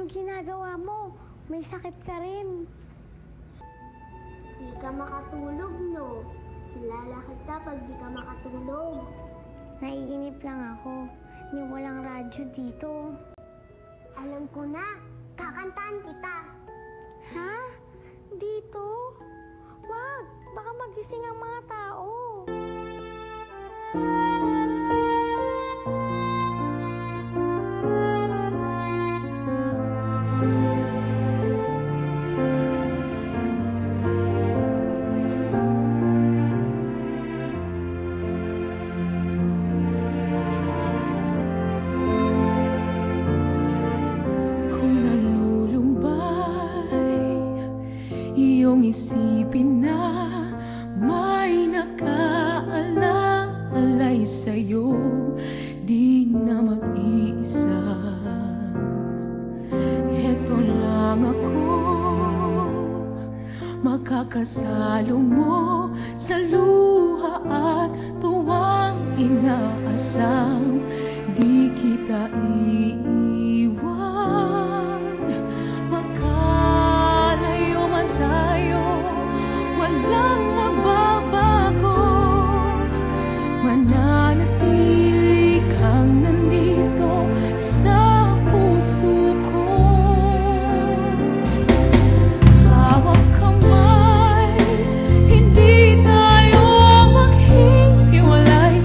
ginagawa mo? May sakit ka rin. Di ka makatulog, no? Kilala kita pag di ka makatulog. Naiinip lang ako. Ni walang radyo dito. Alam ko na, kakantahan kita. Ha? Dito? Wag! Baka magising ang mga tao. Iyong isipin na may nakaalalay sa'yo, di na mag-iisa. Heto lang ako, makakasalo mo sa luha at tuwang inaasam. Di kita iiwan, makalayo man tayo, walang magbabago. Mananatili kang nandito sa puso ko. Hawak kamay, hindi tayo maghihiwalay.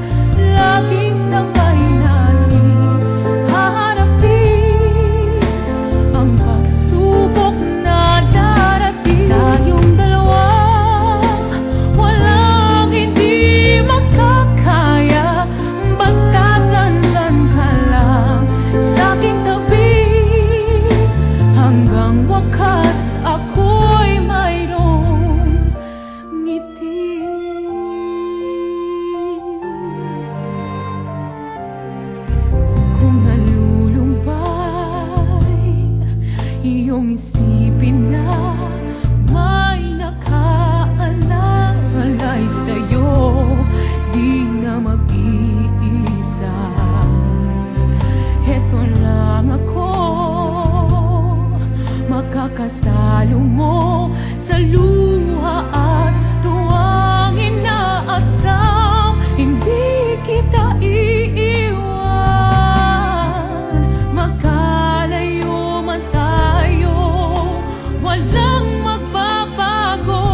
Laging sabay natin haharapin ang pagsubok na darating. Tayong dalawa, walang hindi makakaya. Basta't nandyan ka lang sa'king tabi, hanggang wakas ako'y mayroong ngiti. Kung nalulumbay iyong isipin na may nakaalalay sa'yo, di na mag-iisa. Heto lang ako, makakasalo mo sa luha at tuwang inaasam. Hindi kita iiwan, magkalayo man tayo, walang magbabago.